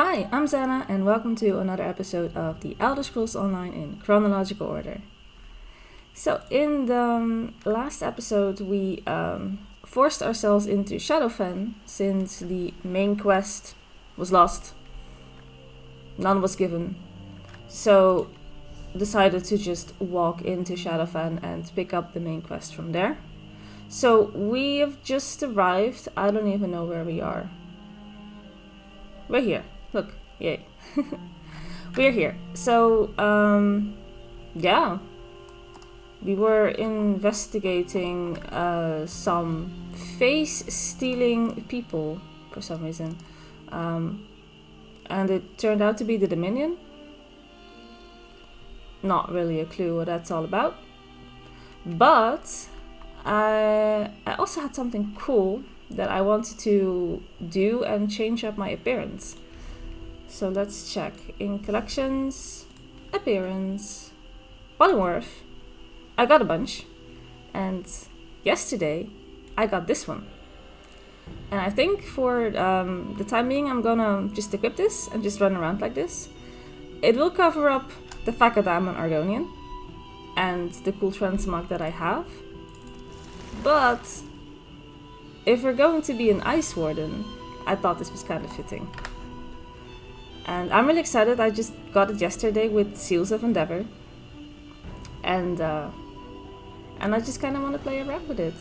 Hi, I'm Zana, and welcome to another episode of the Elder Scrolls Online in chronological order. So, in the last episode, we forced ourselves into Shadowfen since the main quest was lost. None was given. So, decided to just walk into Shadowfen and pick up the main quest from there. So, we have just arrived. I don't even know where we are. We're here. Look, yay. We're here. So, yeah. We were investigating some face-stealing people for some reason. And it turned out to be the Dominion. Not really a clue what that's all about. But I also had something cool that I wanted to do and change up my appearance. So let's check. In collections, appearance, polymorph. I got a bunch. And yesterday, I got this one. And I think for the time being, I'm gonna just equip this and just run around like this. It will cover up the fact that I'm an Argonian and the cool transmog that I have. But if we're going to be an Ice Warden, I thought this was kind of fitting. And I'm really excited. I just got it yesterday with Seals of Endeavor. And I just kind of want to play around with it.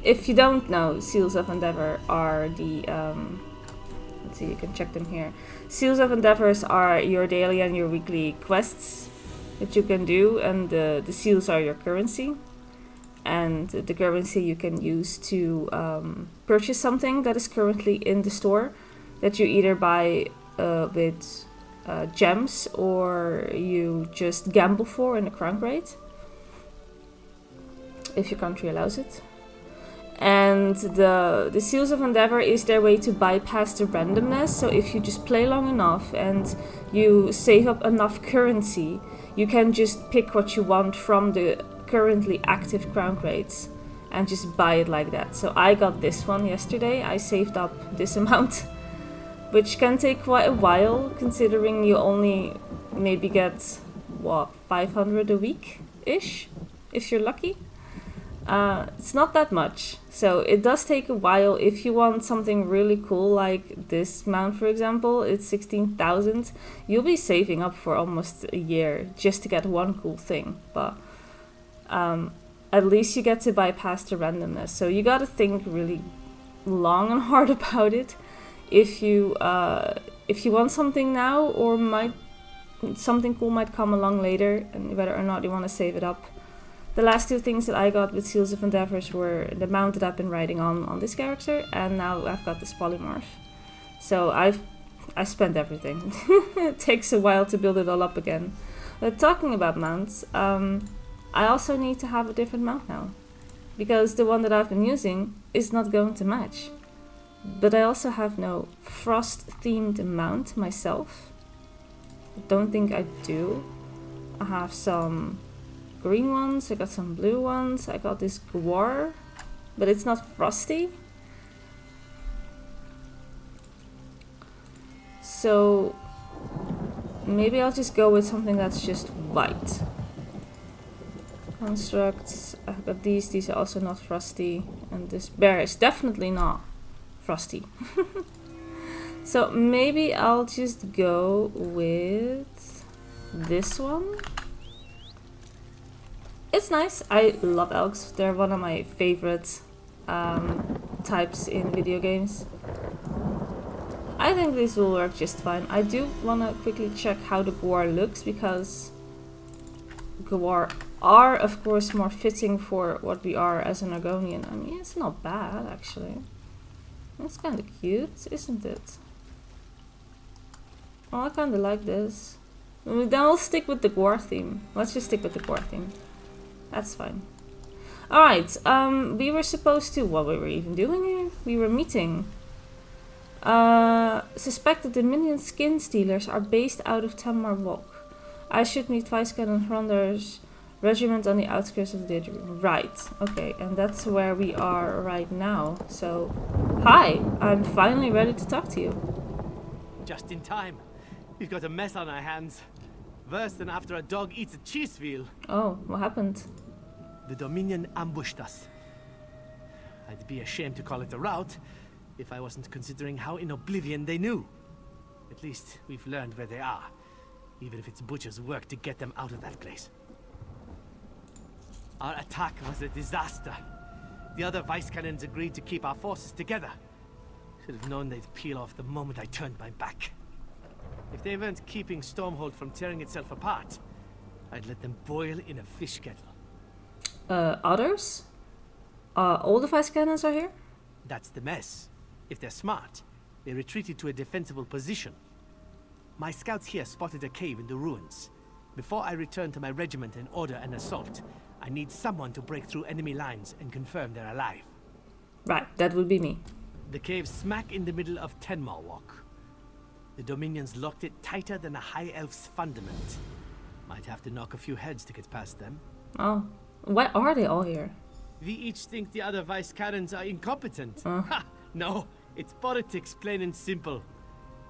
If you don't know, Seals of Endeavor are the... let's see, you can check them here. Seals of Endeavors are your daily and your weekly quests that you can do. And the seals are your currency. And the currency you can use to purchase something that is currently in the store that you either buy with gems or you just gamble for in a crown rate if your country allows it. And the Seals of Endeavor is their way to bypass the randomness. So if you just play long enough and you save up enough currency, you can just pick what you want from the currently active crown rates and just buy it like that. So I got this one yesterday. I saved up this amount, which can take quite a while considering you only maybe get, 500 a week-ish, if you're lucky. It's not that much, so it does take a while. If you want something really cool like this mount, for example, it's 16,000. You'll be saving up for almost a year just to get one cool thing, but at least you get to bypass the randomness. So you gotta think really long and hard about it if you want something now, or something cool might come along later, and whether or not you want to save it up. The last two things that I got with Seals of Endeavors were the mount that I've been riding on this character, and now I've got this polymorph. So I spent everything. It takes a while to build it all up again. But talking about mounts, I also need to have a different mount now, because the one that I've been using is not going to match. But I also have no frost-themed mount myself. I don't think I do. I have some green ones, I got some blue ones, I got this Gwar, but it's not frosty. So maybe I'll just go with something that's just white. Constructs, I've got these are also not frosty, and this bear is definitely not frosty. So maybe I'll just go with this one. It's nice. I love elks. They're one of my favorite types in video games. I think this will work just fine. I do want to quickly check how the Gwar looks, because Gwar are of course more fitting for what we are as an Argonian. I mean, it's not bad actually. It's kind of cute, isn't it? Oh, I kind of like this. Then we'll stick with the Gwar theme. Let's just stick with the Gwar theme. That's fine. Alright, we were supposed to... What were we even doing here? We were meeting. Suspected Dominion skin stealers are based out of Tamar Walk. I should meet Vice-Canon Hronder's regiment on the outskirts of the Didgeridoo. Right, okay, and that's where we are right now. So, hi, I'm finally ready to talk to you. Just in time. We've got a mess on our hands. Worse than after a dog eats a cheese wheel. Oh, what happened? The Dominion ambushed us. I'd be ashamed to call it a rout if I wasn't considering how in oblivion they knew. At least we've learned where they are, even if it's Butcher's work to get them out of that place. Our attack was a disaster. The other vice cannons agreed to keep our forces together. Should have known they'd peel off the moment I turned my back. If they weren't keeping Stormhold from tearing itself apart, I'd let them boil in a fish kettle. Others? All the vice cannons are here? That's the mess. If they're smart, they retreated to a defensible position. My scouts here spotted a cave in the ruins. Before I return to my regiment and order an assault, I need someone to break through enemy lines and confirm they're alive. Right, that would be me. The cave's smack in the middle of Tenmal Walk. The Dominions locked it tighter than a High Elf's fundament. Might have to knock a few heads to get past them. Oh, why are they all here? We each think the other vice cannons are incompetent. Ha! No, it's politics, plain and simple.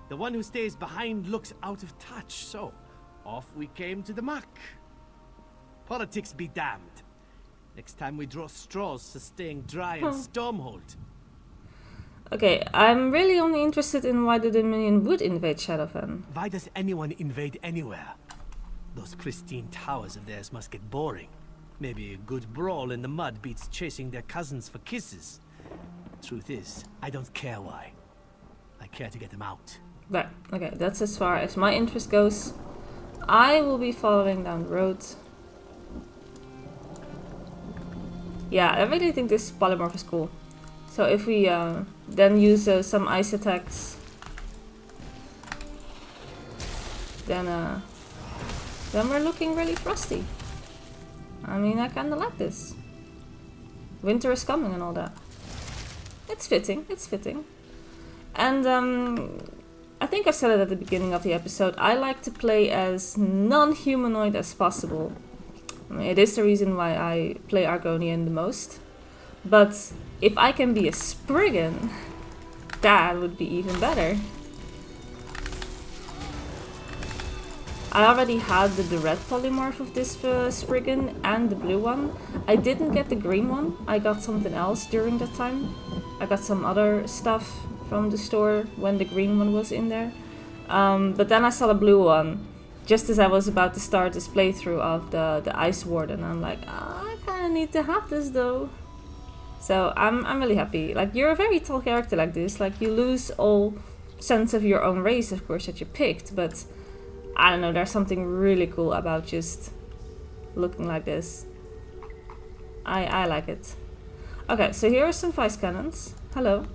The one who stays behind looks out of touch, so off we came to the muck. Politics be damned. Next time we draw straws for staying dry and Stormhold. Okay, I'm really only interested in why the Dominion would invade Shadowfen. Why does anyone invade anywhere? Those pristine towers of theirs must get boring. Maybe a good brawl in the mud beats chasing their cousins for kisses. Truth is, I don't care why. I care to get them out. Right, okay, that's as far as my interest goes. I will be following down the road. Yeah, I really think this polymorph is cool. So if we then use some ice attacks, then we're looking really frosty. I mean, I kinda like this. Winter is coming and all that. It's fitting, it's fitting. And I think I said it at the beginning of the episode, I like to play as non-humanoid as possible. I mean, it is the reason why I play Argonian the most. But if I can be a Spriggan, that would be even better. I already had the red polymorph of this Spriggan and the blue one. I didn't get the green one, I got something else during that time. I got some other stuff from the store when the green one was in there. But then I saw the blue one, just as I was about to start this playthrough of the Ice Warden. I'm like, oh, I kinda need to have this though. So I'm really happy. Like, you're a very tall character like this. Like, you lose all sense of your own race, of course, that you picked. But, I don't know, there's something really cool about just looking like this. I like it. Okay, so here are some vice cannons. Hello.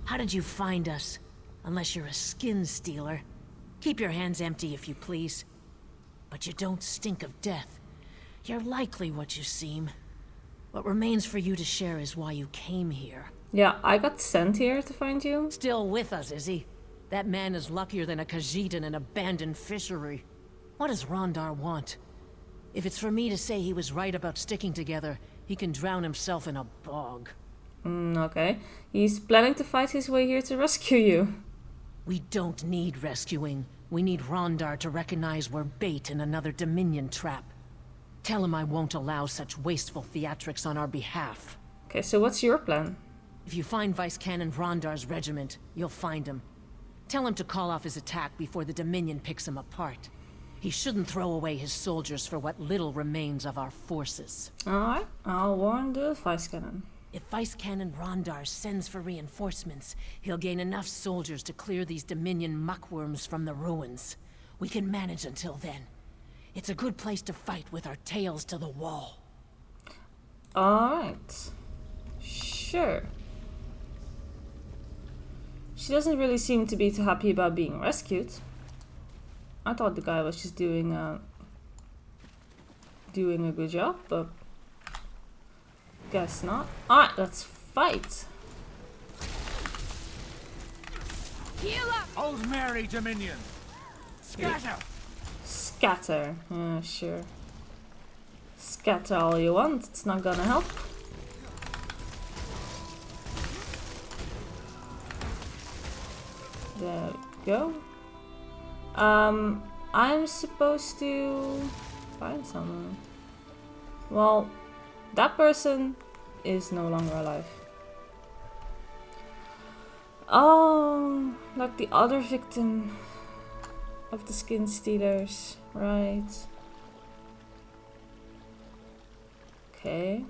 How did you find us? Unless you're a skin stealer. Keep your hands empty, if you please. But you don't stink of death. You're likely what you seem. What remains for you to share is why you came here. Yeah, I got sent here to find you. Still with us, is he? That man is luckier than a Khajiit in an abandoned fishery. What does Rondar want? If it's for me to say he was right about sticking together, he can drown himself in a bog. Okay. He's planning to fight his way here to rescue you. We don't need rescuing. We need Rondar to recognize we're bait in another Dominion trap. Tell him I won't allow such wasteful theatrics on our behalf. Okay, so what's your plan? If you find Vice Canon Rondar's regiment, you'll find him. Tell him to call off his attack before the Dominion picks him apart. He shouldn't throw away his soldiers for what little remains of our forces. Alright, I'll warn the Vice Cannon. If Vice Canon Rondar sends for reinforcements, he'll gain enough soldiers to clear these Dominion muckworms from the ruins. We can manage until then. It's a good place to fight with our tails to the wall. Alright. Sure. She doesn't really seem to be too happy about being rescued. I thought the guy was just doing a good job, but guess not. Alright, let's fight. Old Mary Dominion! Scatter! Scatter. Sure. Scatter all you want, it's not gonna help. There we go. I'm supposed to find someone. Well, that person is no longer alive. Oh, like the other victim of the skin stealers, right? Okay.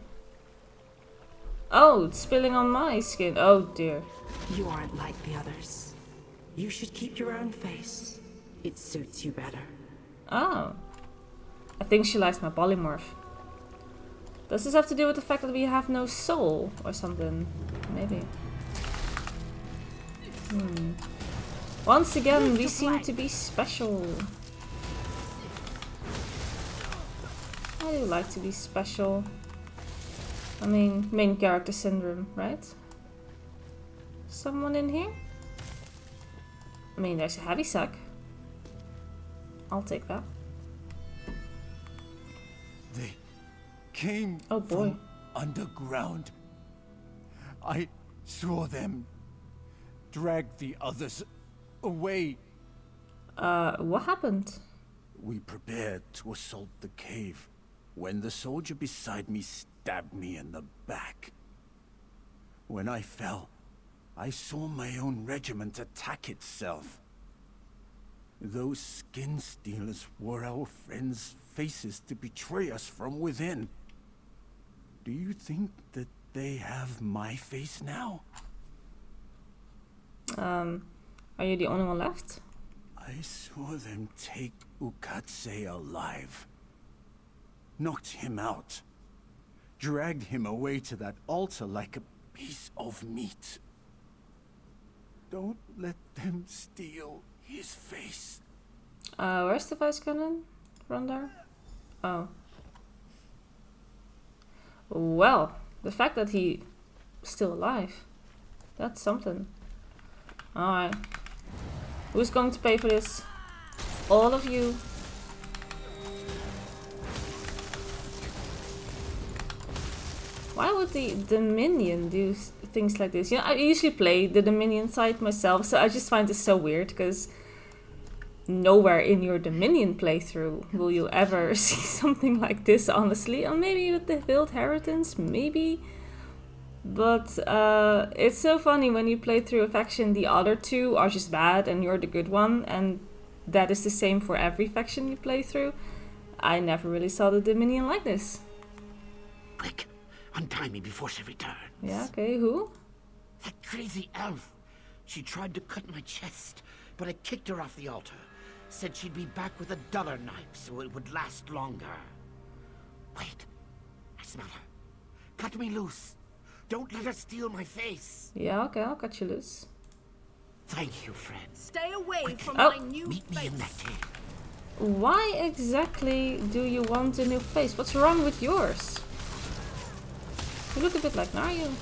Oh, it's spilling on my skin. Oh dear. You aren't like the others. You should keep your own face. It suits you better. Oh. I think she likes my polymorph. Does this have to do with the fact that we have no soul or something? Maybe. Once again, we seem to be special. I do like to be special. I mean, main character syndrome, right? Someone in here? I mean, there's a heavy sack. I'll take that. They came Oh boy. from underground. I saw them drag the others away. What happened? We prepared to assault the cave when the soldier beside me stabbed me in the back. When I fell, I saw my own regiment attack itself. Those skin stealers wore our friends' faces to betray us from within. Do you think that they have my face now? Are you the only one left? I saw them take Ukatse alive. Knocked him out. Dragged him away to that altar like a piece of meat. Don't let them steal his face. Where's the vice cannon? Rondar? Oh. Well, the fact that he's still alive. That's something. Alright. Who's going to pay for this? All of you. Why would the Dominion do things like this? You know, I usually play the Dominion side myself, so I just find this so weird, because nowhere in your Dominion playthrough will you ever see something like this, honestly. Or maybe with the Veiled Inheritance, maybe. But it's so funny when you play through a faction, the other two are just bad and you're the good one, and that is the same for every faction you play through. I never really saw the Dominion like this. Quick, untie me before she returns. Yeah, okay, who? That crazy elf. She tried to cut my chest, but I kicked her off the altar. Said she'd be back with a duller knife so it would last longer. Wait, I smell her. Cut me loose. Don't let her steal my face. Yeah, okay, I'll cut you loose. Thank you, friends. Stay away from Oh. my new Meet me in that cave. Why exactly do you want a new face? What's wrong with yours? You look a bit like Naryu.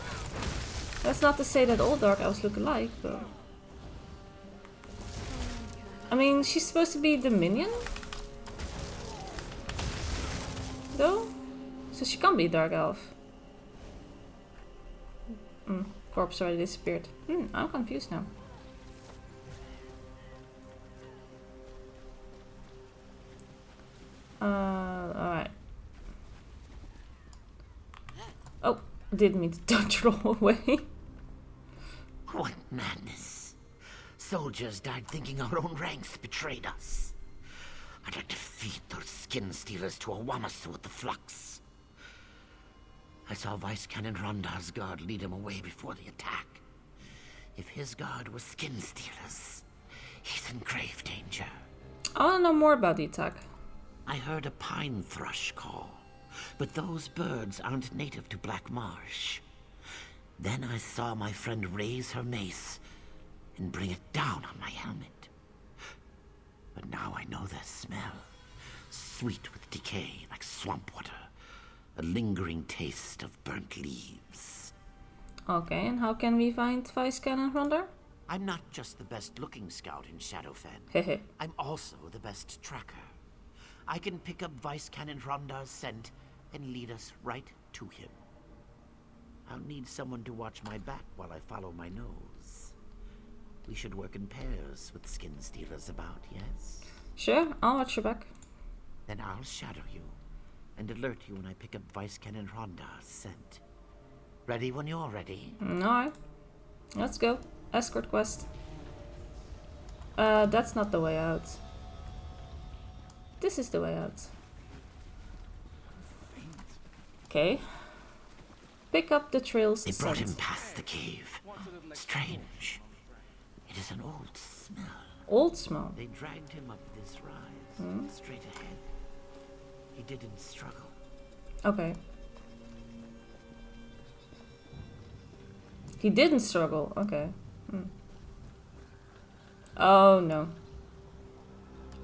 That's not to say that all Dark Elves look alike, but... I mean, she's supposed to be the minion? Though? So she can't be a Dark Elf. Corpse already disappeared. I'm confused now. Alright. Oh, didn't mean to dodge roll away. What madness. Soldiers died thinking our own ranks betrayed us. I'd like to feed those skin stealers to a Wamasu with the flux. I saw Vice Cannon Rondar's guard lead him away before the attack. If his guard was skin stealers, he's in grave danger. I want to know more about the attack. I heard a pine thrush call, but those birds aren't native to Black Marsh. Then I saw my friend raise her mace and bring it down on my helmet. But now I know their smell. Sweet with decay, like swamp water. A lingering taste of burnt leaves. Okay, and how can we find Vice Cannon Rondar? I'm not just the best-looking scout in Shadowfen. Hehe. I'm also the best tracker. I can pick up Vice Cannon Rondar's scent and lead us right to him. I'll need someone to watch my back while I follow my nose. We should work in pairs with skin stealers about, yes? Sure, I'll watch your back. Then I'll shadow you and alert you when I pick up Vice Cannon Ronda's scent. Ready when you're ready? Alright. Let's go. Escort quest. That's not the way out. This is the way out. Okay. Pick up the trail's They brought scent. him past the cave. Strange. It is an old smell. Old smell. They dragged him up this rise, straight ahead. He didn't struggle. Okay. He didn't struggle. Okay. Oh no.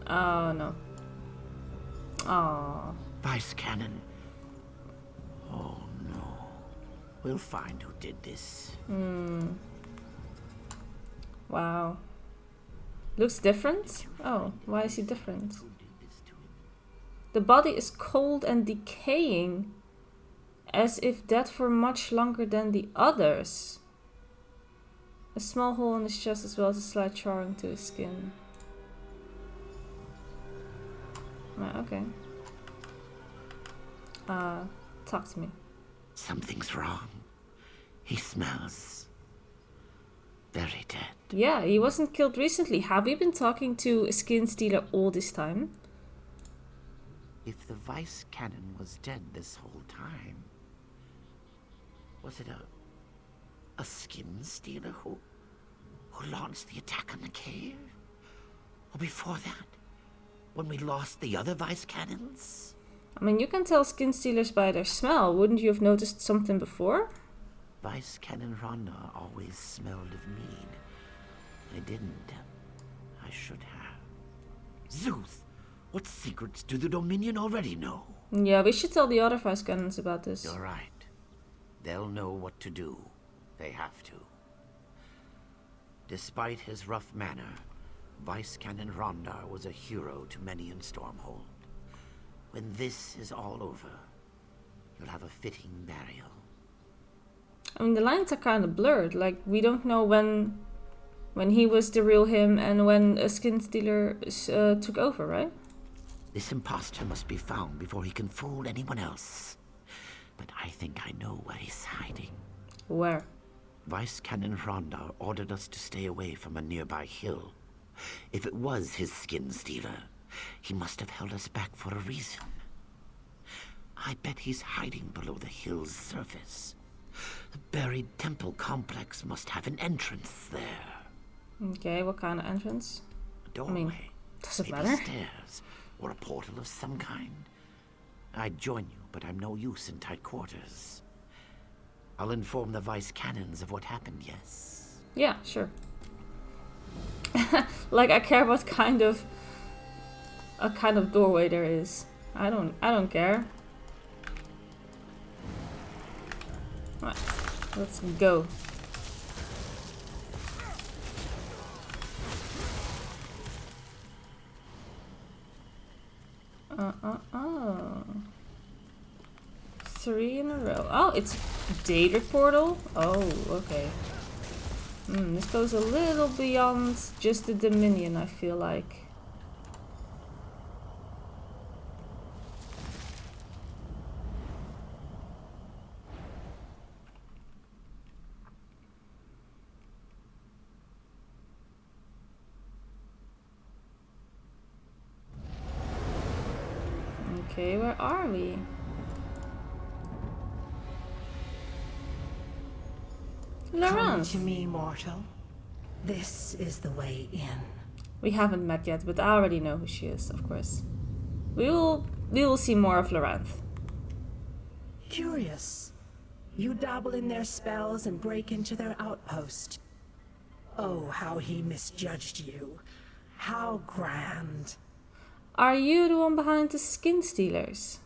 Oh no. Oh. Vice Cannon. Oh no. We'll find who did this. Wow. Looks different? Oh, why is he different? Who did this to him? The body is cold and decaying, as if dead for much longer than the others. A small hole in his chest as well as a slight charring to his skin. Right, okay. Talk to me. Something's wrong. He smells very dead. Yeah, he wasn't killed recently. Have we been talking to a skin stealer all this time? If the Vice Cannon was dead this whole time, was it a skin stealer who launched the attack on the cave? Or before that, when we lost the other Vice Cannons? I mean, you can tell skin stealers by their smell. Wouldn't you have noticed something before? Vice Cannon Ronda always smelled of mead. I didn't. I should have. Zeus! What secrets do the Dominion already know? Yeah, we should tell the other vice cannons about this. You're right. They'll know what to do. They have to. Despite his rough manner, Vice Cannon Rondar was a hero to many in Stormhold. When this is all over, you'll have a fitting burial. I mean, the lines are kind of blurred. Like, we don't know when he was the real him and when a skin stealer took over, right? This imposter must be found before he can fool anyone else. But I think I know where he's hiding. Where? Vice Cannon Rondar ordered us to stay away from a nearby hill. If it was his skin stealer, he must have held us back for a reason. I bet he's hiding below the hill's surface. The buried temple complex must have an entrance there. Okay, what kind of entrance? A doorway. Doesn't maybe matter. stairs, or a portal of some kind. I'd join you, but I'm no use in tight quarters. I'll inform the Vice Cannons of what happened, yes? Yeah, sure. Like, I care what kind of doorway there is. I don't care. Right, let's go. Three in a row. Oh, it's data portal? Oh, okay. This goes a little beyond just the Dominion, I feel like. Okay, where are we? Come Laurent. to me, mortal. This is the way in. We haven't met yet, but I already know who she is, of course. We will see more of Laurent. Curious. You dabble in their spells and break into their outpost. Oh, how he misjudged you. How grand. Are you the one behind the skin stealers?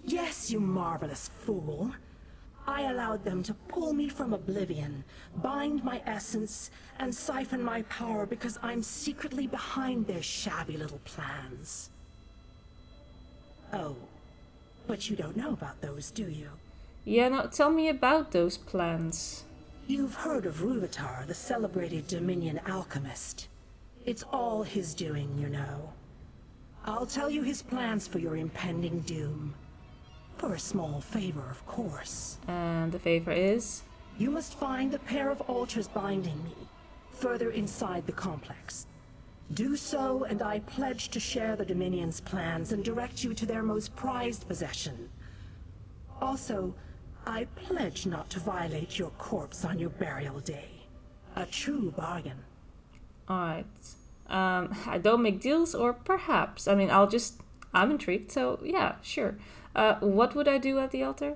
Yes, you marvelous fool. I allowed them to pull me from oblivion, bind my essence, and siphon my power because I'm secretly behind their shabby little plans. Oh, but you don't know about those, do you? Yeah, no, tell me about those plans. You've heard of Ruvatar, the celebrated Dominion alchemist. It's all his doing, you know. I'll tell you his plans for your impending doom. For a small favor, of course. And the favor is? You must find the pair of altars binding me, further inside the complex. Do so, and I pledge to share the Dominion's plans and direct you to their most prized possession. Also, I pledge not to violate your corpse on your burial day. A true bargain. Alright. I don't make deals, or perhaps. I mean, I'm intrigued, so yeah, sure. What would I do at the altar?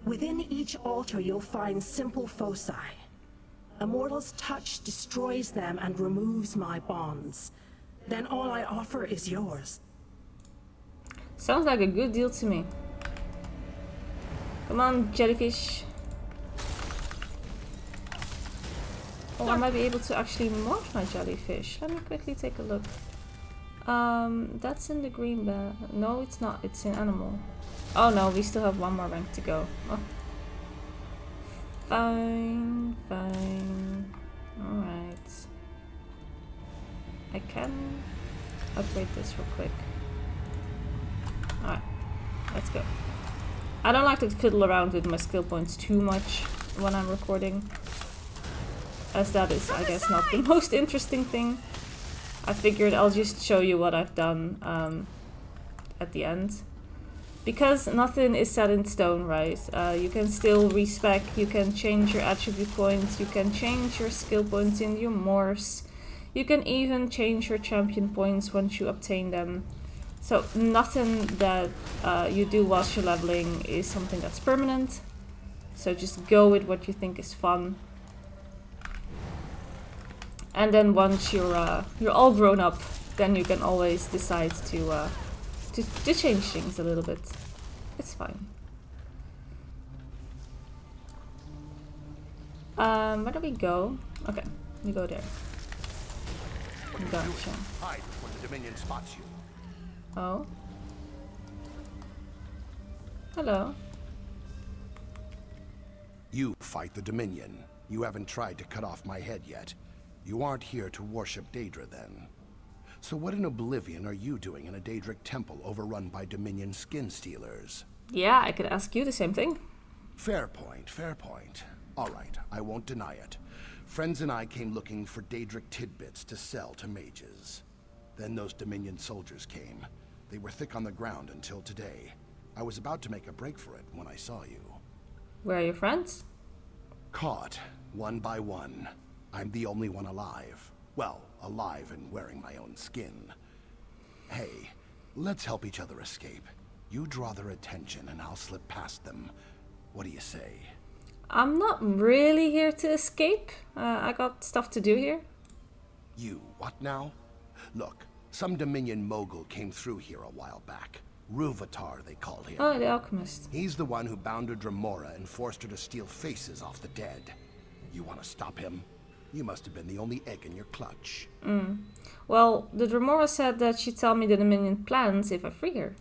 Within each altar you'll find simple foci. A mortal's touch destroys them and removes my bonds. Then all I offer is yours. Sounds like a good deal to me. Come on, jellyfish. Oh, I might be able to actually morph my jellyfish. Let me quickly take a look. That's in the green bag. No, it's not. It's in animal. Oh no, we still have one more rank to go. Oh. Fine, fine. Alright. I can upgrade this real quick. Alright, let's go. I don't like to fiddle around with my skill points too much when I'm recording, as that is, I guess, not the most interesting thing. I figured I'll just show you what I've done at the end. Because nothing is set in stone, right? You can still respec, you can change your attribute points, you can change your skill points in your morphs. You can even change your champion points once you obtain them. So nothing that you do whilst you're leveling is something that's permanent. So just go with what you think is fun. And then once you're all grown up, then you can always decide to change things a little bit. It's fine. Where do we go? Okay, we go there. Gotcha. Hide when the Dominion spots you. Oh. Hello. You fight the Dominion. You haven't tried to cut off my head yet. You aren't here to worship Daedra, then. So what in Oblivion are you doing in a Daedric temple overrun by Dominion skin stealers? Yeah, I could ask you the same thing. Fair point, fair point. All right, I won't deny it. Friends and I came looking for Daedric tidbits to sell to mages. Then those Dominion soldiers came. They were thick on the ground until today. I was about to make a break for it when I saw you. Where are your friends? Caught, one by one. I'm the only one alive. Well, alive and wearing my own skin. Hey, let's help each other escape. You draw their attention and I'll slip past them. What do you say? I'm not really here to escape. I got stuff to do here. You, what now? Look, some Dominion mogul came through here a while back. Ruvatar, they call him. Oh, the alchemist. He's the one who bound Dremora and forced her to steal faces off the dead. You want to stop him? You must have been the only egg in your clutch. Well, the Dremora said that she'd tell me the Dominion plans if I free her.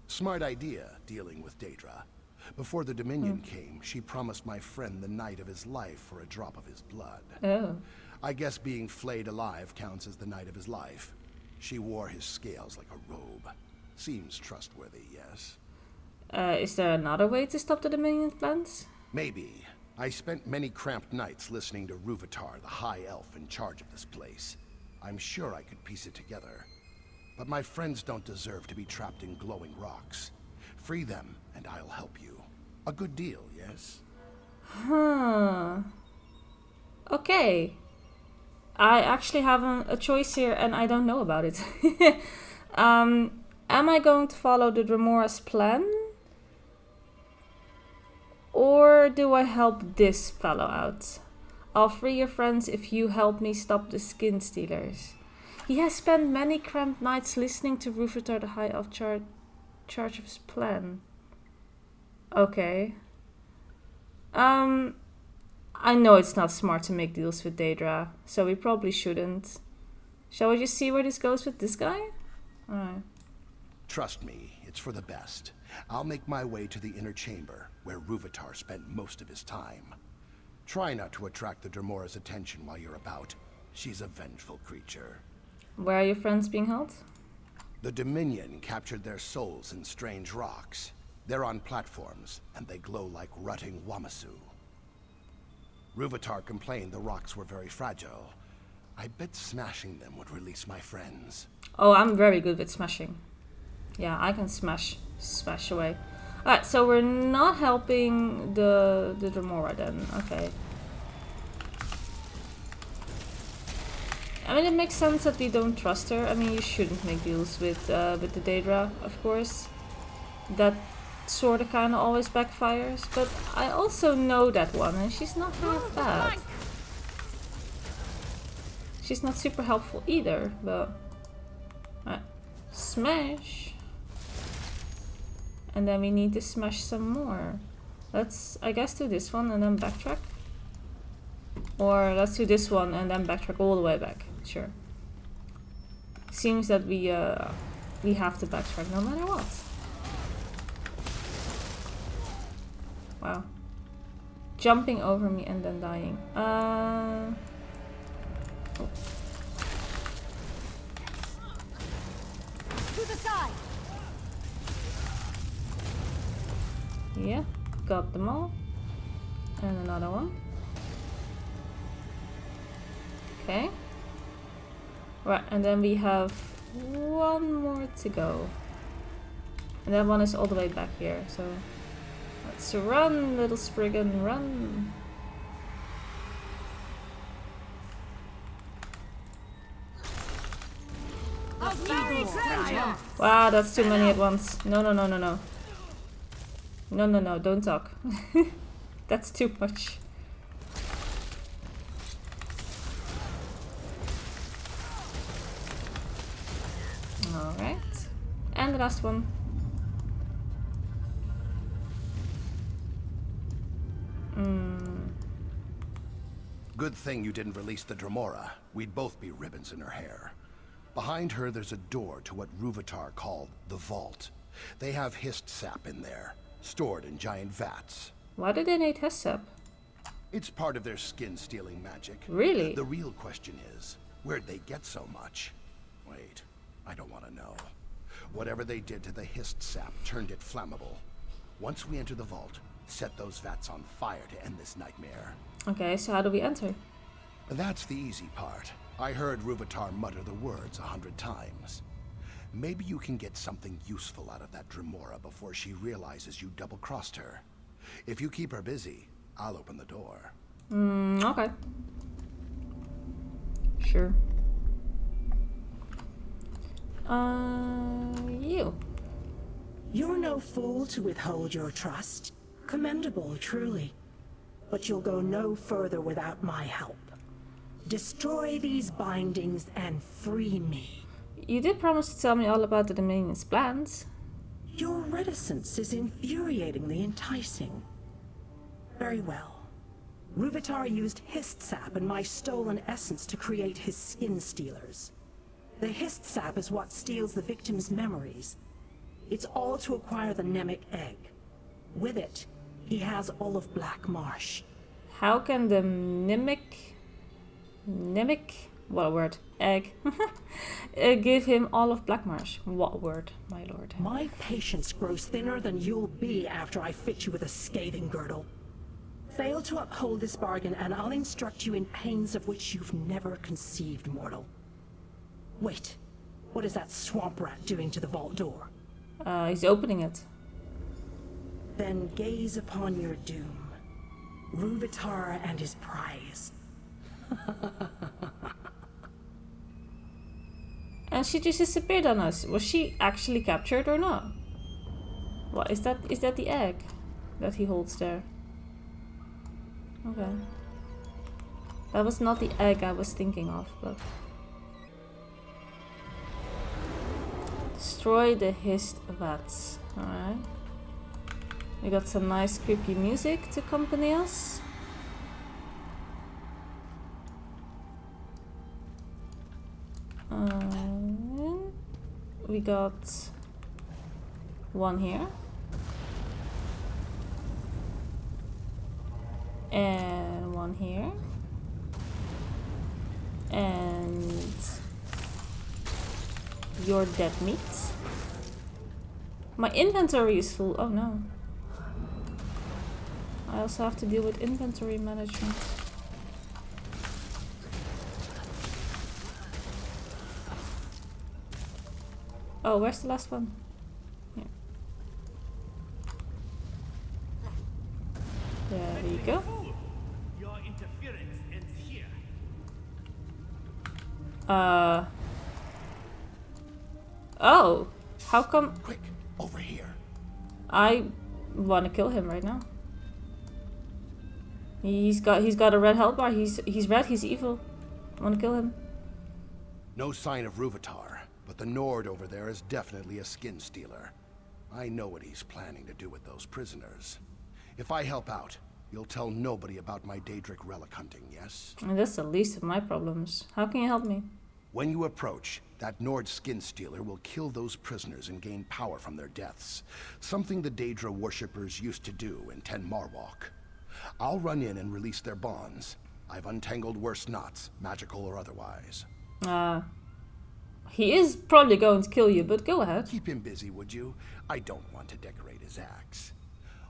Smart idea, dealing with Daedra. Before the Dominion came, she promised my friend the night of his life for a drop of his blood. Oh. I guess being flayed alive counts as the night of his life. She wore his scales like a robe. Seems trustworthy, yes? Is there another way to stop the Dominion plans? Maybe. I spent many cramped nights listening to Ruvatar, the High Elf in charge of this place. I'm sure I could piece it together. But my friends don't deserve to be trapped in glowing rocks. Free them, and I'll help you. A good deal, yes? Huh. Okay. I actually have a choice here, and I don't know about it. Am I going to follow the Dremora's plan? Or do I help this fellow out? I'll free your friends if you help me stop the skin stealers. He has spent many cramped nights listening to Ruvatar, the High Elf charge of his plan. Okay. I know it's not smart to make deals with Daedra, so we probably shouldn't. Shall we just see where this goes with this guy? Alright. Trust me, it's for the best. I'll make my way to the inner chamber, where Ruvatar spent most of his time. Try not to attract the Dremora's attention while you're about. She's a vengeful creature. Where are your friends being held? The Dominion captured their souls in strange rocks. They're on platforms, and they glow like rutting Wamasu. Ruvatar complained the rocks were very fragile. I bet smashing them would release my friends. Oh, I'm very good with smashing. Yeah, I can smash away. Alright, so we're not helping the Dremora then. Okay. I mean, it makes sense that we don't trust her. I mean, you shouldn't make deals with the Daedra, of course. That sort of kind of always backfires. But I also know that one, and she's not half bad. She's not super helpful either, but... Alright. Smash! And then we need to smash some more. Let's, I guess, do this one and then backtrack. Or let's do this one and then backtrack all the way back. Sure. Seems that we have to backtrack no matter what. Wow. Jumping over me and then dying. Oh. To the side. Yeah, got them all. And another one. Okay. Right, and then we have one more to go. And that one is all the way back here, so let's run, little Spriggan, run. Wow, that's too many at once. No, no, no, no, no. No, no, no, don't talk. That's too much. Alright. And the last one. Good thing you didn't release the Dremora. We'd both be ribbons in her hair. Behind her, there's a door to what Ruvatar called the Vault. They have hist sap in there, stored in giant vats. Why do they need hist sap? It's part of their skin-stealing magic. Really? The real question is, where'd they get so much? Wait, I don't want to know. Whatever they did to the hist sap turned it flammable. Once we enter the vault, set those vats on fire to end this nightmare. Okay, so how do we enter? That's the easy part. I heard Ruvatar mutter the words 100 times. Maybe you can get something useful out of that Dremora before she realizes you double-crossed her. If you keep her busy, I'll open the door. Okay. Sure. You. You're no fool to withhold your trust. Commendable, truly. But you'll go no further without my help. Destroy these bindings and free me. You did promise to tell me all about the Dominion's plans. Your reticence is infuriatingly enticing. Very well. Ruvatar used hist sap and my stolen essence to create his skin stealers. The hist sap is what steals the victim's memories. It's all to acquire the Nemic egg. With it, he has all of Black Marsh. How can the what word? Egg. Give him all of Black Marsh. What word, my lord? My patience grows thinner than you'll be after I fit you with a scathing girdle. Fail to uphold this bargain and I'll instruct you in pains of which you've never conceived, mortal. Wait, what is that swamp rat doing to the vault door? He's opening it. Then gaze upon your doom. Ruvatar and his prize. And she just disappeared on us. Was she actually captured or not? What is that? Is that the egg that he holds there? Okay. That was not the egg I was thinking of, but... Destroy the hist vats. Alright. We got some nice creepy music to accompany us. We got one here. And one one here. And your dead meat. My inventory is full. Oh no. I also have to deal with inventory management. Oh, where's the last one? Here. There we go. Your interference ends here. Oh, how come Quick, over here. I want to kill him right now? He's got a red health bar. He's red. He's evil. I want to kill him. No sign of Ruvatar, but the Nord over there is definitely a skin stealer. I know what he's planning to do with those prisoners. If I help out, you'll tell nobody about my Daedric relic hunting, yes? And that's the least of my problems. How can you help me? When you approach, that Nord skin stealer will kill those prisoners and gain power from their deaths. Something the Daedra worshippers used to do in Ten Marwalk. I'll run in and release their bonds. I've untangled worse knots, magical or otherwise. He is probably going to kill you, but go ahead. Keep him busy, would you? I don't want to decorate his axe.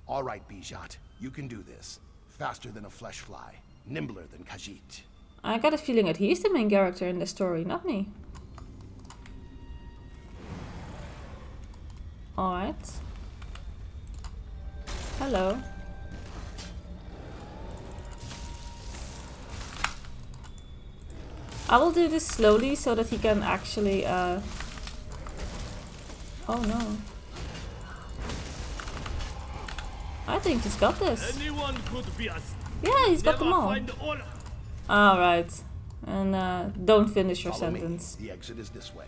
All right, Bijat, you can do this. Faster than a flesh fly, nimbler than Khajiit. I got a feeling that he's the main character in the story, not me. Alright. Hello. I will do this slowly so that he can actually, oh no. I think he's got this. Anyone could be us. Yeah, he's got them all. Alright. And don't finish your Follow sentence. Me. The exit is this way.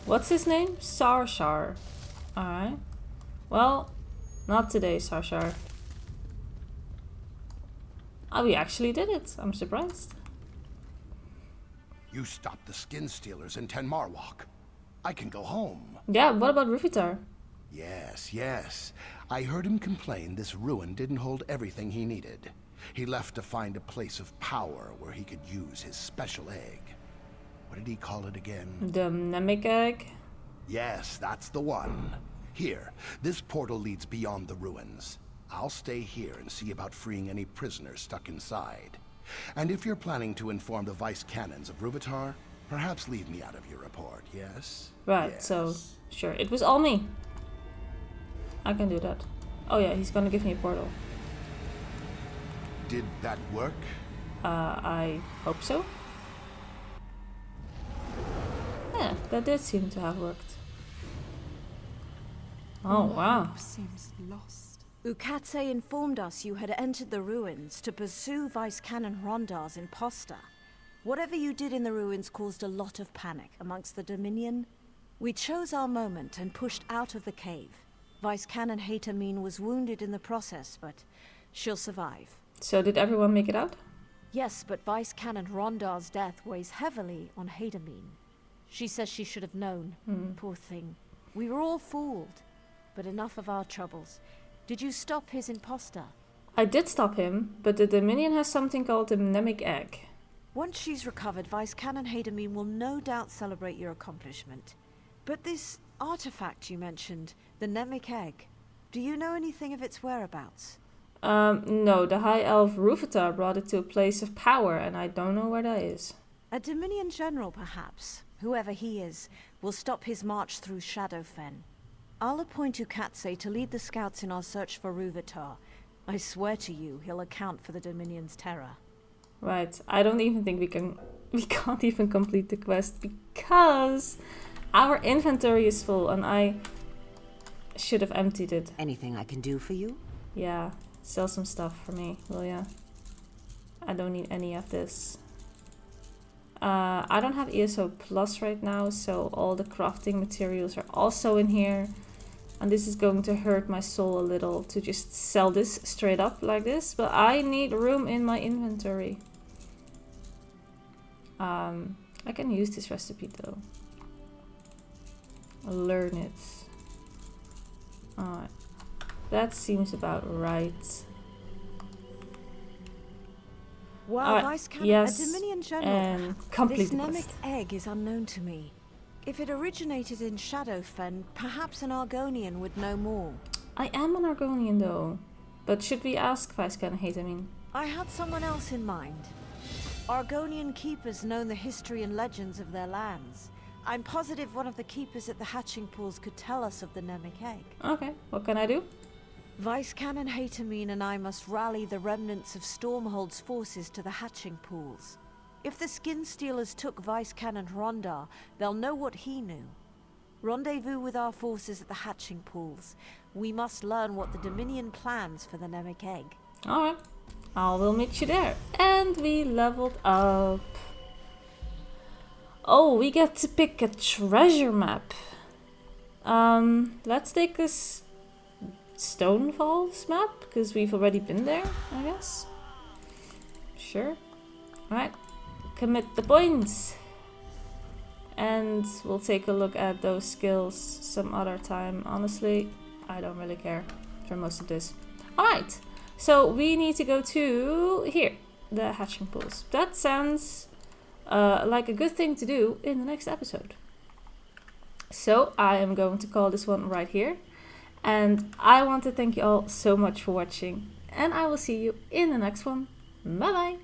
What's his name? Sarshar. Alright. Well, not today, Sarshar. Oh, we actually did it. I'm surprised. You stopped the skin stealers in Ten Marwalk. I can go home. Yeah, what about Ruvitar? Yes, yes. I heard him complain this ruin didn't hold everything he needed. He left to find a place of power where he could use his special egg. What did he call it again? The Mnemic egg? Yes, that's the one. Here, this portal leads beyond the ruins. I'll stay here and see about freeing any prisoners stuck inside. And if you're planning to inform the vice cannons of Ruvatar, perhaps leave me out of your report, yes? Right, yes. so, sure. It was all me. I can do that. Oh yeah, he's gonna give me a portal. Did that work? I hope so. Yeah, that did seem to have worked. Oh, wow. Seems lost. Ukatse informed us you had entered the ruins to pursue Vice Canon Rondar's imposter. Whatever you did in the ruins caused a lot of panic amongst the Dominion. We chose our moment and pushed out of the cave. Vice Canon Haytamine was wounded in the process, but she'll survive. So did everyone make it out? Yes, but Vice Canon Rondar's death weighs heavily on Haytamine. She says she should have known. Poor thing. We were all fooled. But enough of our troubles. Did you stop his imposter? I did stop him, but the Dominion has something called the Mnemic egg. Once she's recovered, Vice Canon Haytamine will no doubt celebrate your accomplishment. But this artifact you mentioned, the Mnemic egg, do you know anything of its whereabouts? No, the High Elf Ruvatar brought it to a place of power, and I don't know where that is. A Dominion general, perhaps, whoever he is, will stop his march through Shadowfen. I'll appoint Ukatse to lead the scouts in our search for Ruvatar. I swear to you, he'll account for the Dominion's terror. Right, I don't even think we can't even complete the quest because our inventory is full and I should have emptied it. Anything I can do for you? Yeah, sell some stuff for me, will ya? I don't need any of this. I don't have ESO Plus right now, so all the crafting materials are also in here. And this is going to hurt my soul a little to just sell this straight up like this, but I need room in my inventory. I can use this recipe though. Learn it. Alright. That seems about right. Wow, Vice Canon, yes, a Dominion general. and This completely mnemic blessed. egg is unknown to me. If it originated in Shadowfen, perhaps an Argonian would know more. I am an Argonian though. But should we ask Viscount Hatamine? I had someone else in mind. Argonian keepers know the history and legends of their lands. I'm positive one of the keepers at the hatching pools could tell us of the mnemic egg. Okay, what can I do? Vice Canon Hatamine and I must rally the remnants of Stormhold's forces to the hatching pools. If the Skin Stealers took Vice Canon Rondar, they'll know what he knew. Rendezvous with our forces at the hatching pools. We must learn what the Dominion plans for the mnemic egg. Alright, I will meet you there. And we leveled up. Oh, we get to pick a treasure map. Let's take this Stonefalls map, because we've already been there, I guess. Sure. Alright, commit the points. And we'll take a look at those skills some other time. Honestly, I don't really care for most of this. Alright, so we need to go to here, the hatching pools. That sounds like a good thing to do in the next episode. So I am going to call this one right here. And I want to thank you all so much for watching. And I will see you in the next one. Bye bye!